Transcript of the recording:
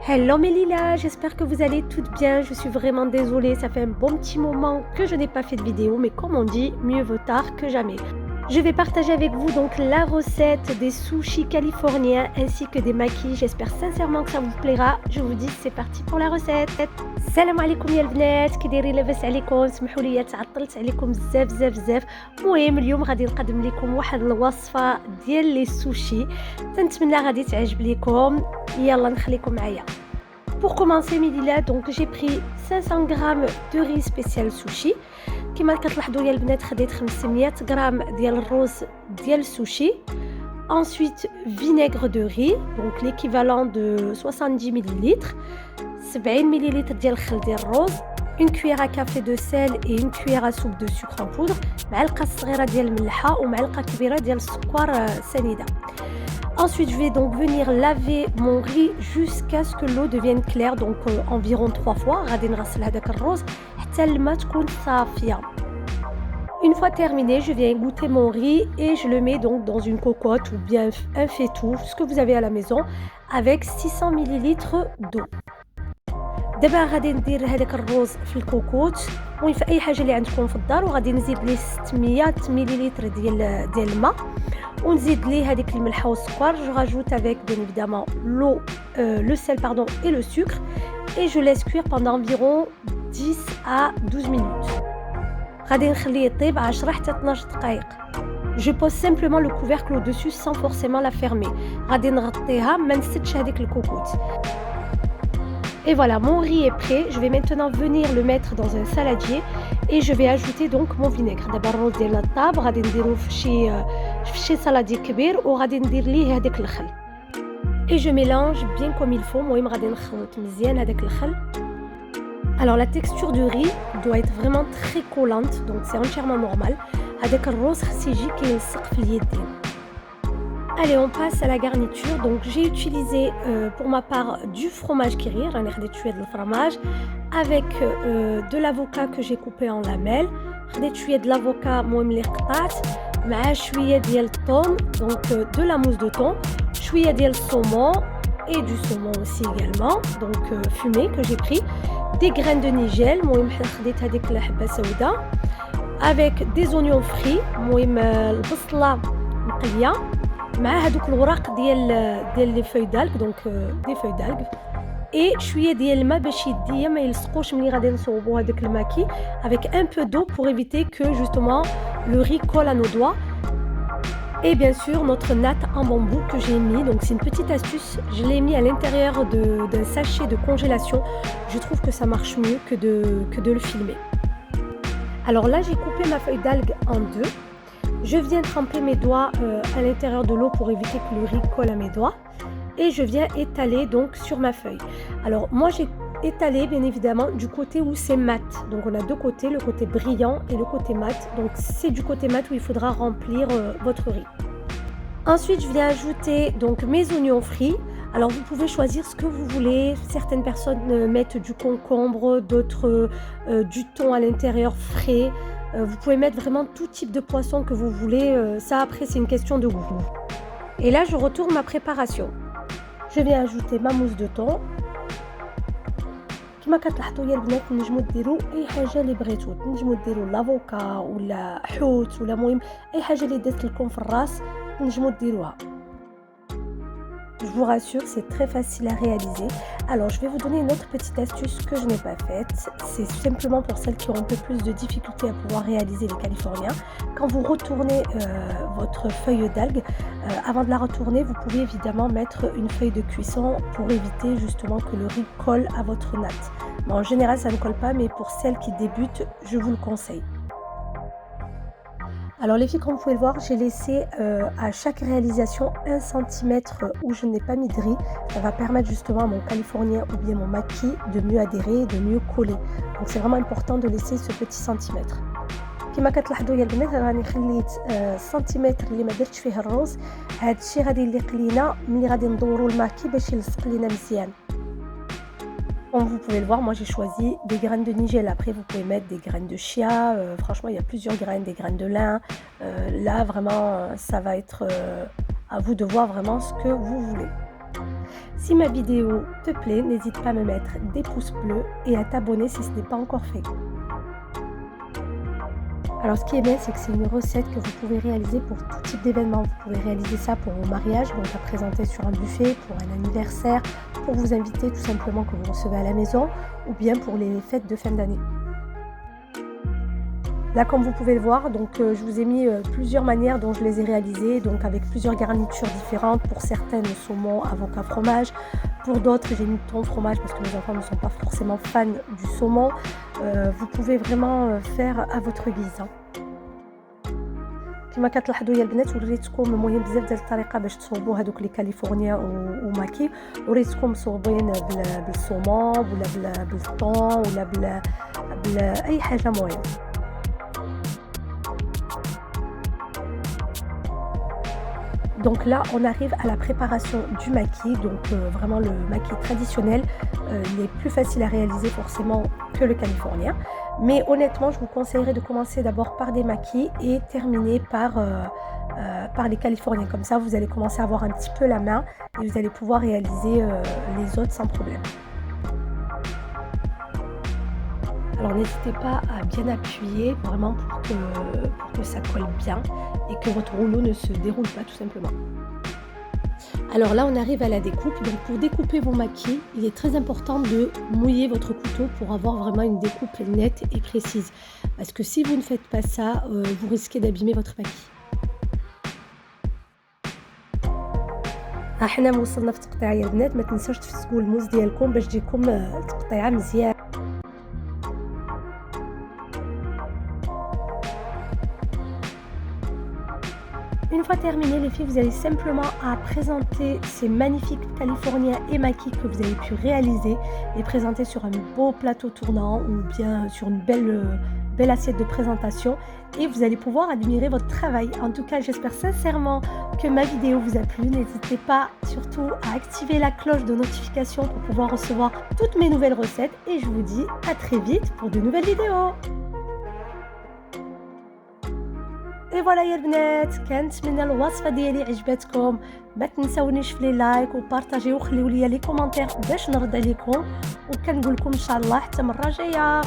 Hello mes lilas, j'espère que vous allez toutes bien. Je suis vraiment désolée, ça fait un bon petit moment que je n'ai pas fait de vidéo, mais comme on dit, mieux vaut tard que jamais. Je vais partager avec vous donc la recette des sushis californiens ainsi que des makis. J'espère sincèrement que ça vous plaira. Je vous dis c'est parti pour la recette. السلام عليكم يا البنات، كي دايرين لاباس عليكم؟ سمحوا لي تعطلت عليكم بزاف بزاف بزاف. المهم اليوم غادي نقدم لكم واحد الوصفه ديال لي سوشي، تنتمنى غادي تعجب لكم. يلا نخليكم معايا. Pour commencer mes lilas, donc j'ai pris 500 g de riz spécial sushi. كما كتلاحظوا يا البنات خديت 500 g ديال الرز ديال السوشي. Ensuite vinaigre de riz, donc l'équivalent de 70 ml. 70 ml ديال الخل ديال الرز. Une cuillère à café de sel et une cuillère à soupe de sucre en poudre. معلقه صغيره ديال الملحه ومعلقه كبيره ديال السكر سنيده. Ensuite, je vais donc venir laver mon riz jusqu'à ce que l'eau devienne claire, donc environ 3 fois. غادي نغسل هذاك الرز حتى الماء تكون صافية. Une fois terminé, je viens égoutter mon riz et je le mets donc dans une cocotte ou bien un faitout, ce que vous avez à la maison, avec 600 ml d'eau. دابا غادي ندير هذاك الرز في الكوكوت، المهم في اي حاجه اللي عندكم في الدار، وغادي نزيد ليه 600 مليلتر ديال الماء، ونزيد ليه هذيك الملحه والسكر. Je rajoute avec bien évidemment l'eau, le sel pardon et le sucre et je laisse cuire pendant environ 10 à 12 minutes. غادي نخليه يطيب 10 حتى 12 دقائق. Je pose simplement le couvercle au-dessus sans forcément la fermer. غادي نغطيها ما نسدش هذيك الكوكوت. Et voilà, mon riz est prêt. Je vais maintenant venir le mettre dans un saladier et je vais ajouter donc mon vinaigre. دابا الرز ديالنا طاب، غادي نديرو في شي saladier كبير وغادي ندير ليه هذاك الخل. Et je mélange bien comme il faut. المهم غادي نخلط مزيان هذاك الخل. Alors la texture du riz doit être vraiment très collante, donc c'est entièrement normal. هذاك الرز خص يجي كيلصق في اليدين. Allez, on passe à la garniture. Donc j'ai utilisé pour ma part du fromage kiri, راني خديت شويه ديال الفرماج avec de l'avocat que j'ai coupé en lamelles. خديت شويه de l'avocat المهم اللي قطعت مع شويه ديال الثوم، donc de la mousse de thon, شويه ديال الصومون et du saumon aussi également, donc fumé que j'ai pris, des graines de nigel، المهم خديت هذيك الحبه سوداء avec des oignons frits، المهم البصله مقليه مع هذوك الوراق ديال لي فوي دالك، دونك دي فوي دالك، اي شويه ديال الماء باش يديا ما يلصقوش ملي غادي نصوبو هذاك الماكي avec un peu d'eau pour éviter que justement le riz colle à nos doigts. Et bien sûr notre natte en bambou que j'ai mis, donc c'est une petite astuce, je l'ai mis à l'intérieur d'un sachet de congélation. Je trouve que ça marche mieux que de le filmer. Alors là j'ai coupé ma feuille d'algue en deux. Je viens tremper mes doigts à l'intérieur de l'eau pour éviter que le riz colle à mes doigts et je viens étaler donc sur ma feuille. Alors moi j'ai étalé bien évidemment du côté où c'est mat, donc on a deux côtés, le côté brillant et le côté mat, donc c'est du côté mat où il faudra remplir votre riz. Ensuite je viens ajouter donc mes oignons frits. Alors vous pouvez choisir ce que vous voulez, certaines personnes mettent du concombre, d'autres du thon à l'intérieur frais. Vous pouvez mettre vraiment tout type de poisson que vous voulez, ça après c'est une question de goût. Et là je retourne ma préparation. Je viens ajouter ma mousse de thon. كما كتلاحظوا يا البنات نجموا ديروا اي حاجه اللي بغيتوا، نجموا ديروا لافوكا ولا حوت ولا مهم اي حاجه اللي دازت لكم في الراس نجموا ديروها. Je vous rassure, c'est très facile à réaliser. Alors, je vais vous donner une autre petite astuce que je n'ai pas faite. C'est simplement pour celles qui ont un peu plus de difficultés à pouvoir réaliser les californiens. Quand vous retournez votre feuille d'algue, avant de la retourner, vous pouvez évidemment mettre une feuille de cuisson pour éviter justement que le riz colle à votre natte. Bon, en général, ça ne colle pas, mais pour celles qui débutent, je vous le conseille. Alors les filles, comme vous pouvez le voir, j'ai laissé à chaque réalisation 1 cm où je n'ai pas mis de riz. Ça va permettre justement à mon californien ou bien mon maki de mieux adhérer et de mieux coller. Donc c'est vraiment important de laisser ce petit centimètre. كما كتلاحظوا يا البنات راني خليت السنتيمتر اللي ما درتش فيه الروز. هذا الشيء غادي يليق لينا ملي غادي ندوروا الماكي باش يلصق لينا مزيان. Comme vous pouvez le voir, moi j'ai choisi des graines de nigel. Après vous pouvez mettre des graines de chia, franchement il y a plusieurs graines, des graines de lin. Là vraiment ça va être à vous de voir vraiment ce que vous voulez. Si ma vidéo te plaît, n'hésite pas à me mettre des pouces bleus et à t'abonner si ce n'est pas encore fait. Alors ce qui est bien, c'est que c'est une recette que vous pouvez réaliser pour tout type d'événement. Vous pouvez réaliser ça pour vos mariages, donc à présenter sur un buffet, pour un anniversaire, pour vous inviter tout simplement que vous recevez à la maison, ou bien pour les fêtes de fin d'année. Là, comme vous pouvez le voir, donc je vous ai mis plusieurs manières dont je les ai réalisées, donc avec plusieurs garnitures différentes. Pour certaines, saumon, avocat, fromage. Pour d'autres, j'ai mis thon, fromage parce que mes enfants ne sont pas forcément fans du saumon. Vous pouvez vraiment faire à votre guise. كما كتلاحظوا يا البنات وريتكم المهم بزاف ديال الطريقه باش تصوبوا هذوك لي كاليفورنيا وماكي وريتكم مصوبين بالصومون ولا بالطون ولا اي حاجه مهم. Donc là, on arrive à la préparation du maquis, donc vraiment le maquis traditionnel. Il est plus facile à réaliser forcément que le californien. Mais honnêtement, je vous conseillerais de commencer d'abord par des maquis et terminer par les californiens. Comme ça, vous allez commencer à avoir un petit peu la main et vous allez pouvoir réaliser les autres sans problème. Alors n'hésitez pas à bien appuyer vraiment pour que ça colle bien et que votre rouleau ne se déroule pas tout simplement. Alors là on arrive à la découpe, donc pour découper vos maquis, il est très important de mouiller votre couteau pour avoir vraiment une découpe nette et précise. Parce que si vous ne faites pas ça, vous risquez d'abîmer votre maquis. حنا وصلنا في التقطيعه يا البنات، ما تنساوش تفسكوا الموز ديالكم باش تجيكم التقطيعه مزيان. Une fois terminé les filles, vous allez simplement à présenter ces magnifiques californiens et maquis que vous avez pu réaliser, les présenter sur un beau plateau tournant ou bien sur une belle assiette de présentation et vous allez pouvoir admirer votre travail. En tout cas, j'espère sincèrement que ma vidéo vous a plu. N'hésitez pas surtout à activer la cloche de notification pour pouvoir recevoir toutes mes nouvelles recettes et je vous dis à très vite pour de nouvelles vidéos. اي فوالا يا البنات، كنتمنى الوصفه ديالي عجبتكم. ما تنساونيش في لي لايك وبارطاجيو وخليو لي لي كومونتير باش نرد عليكم وكنقول لكم ان شاء الله حتى مره جايه.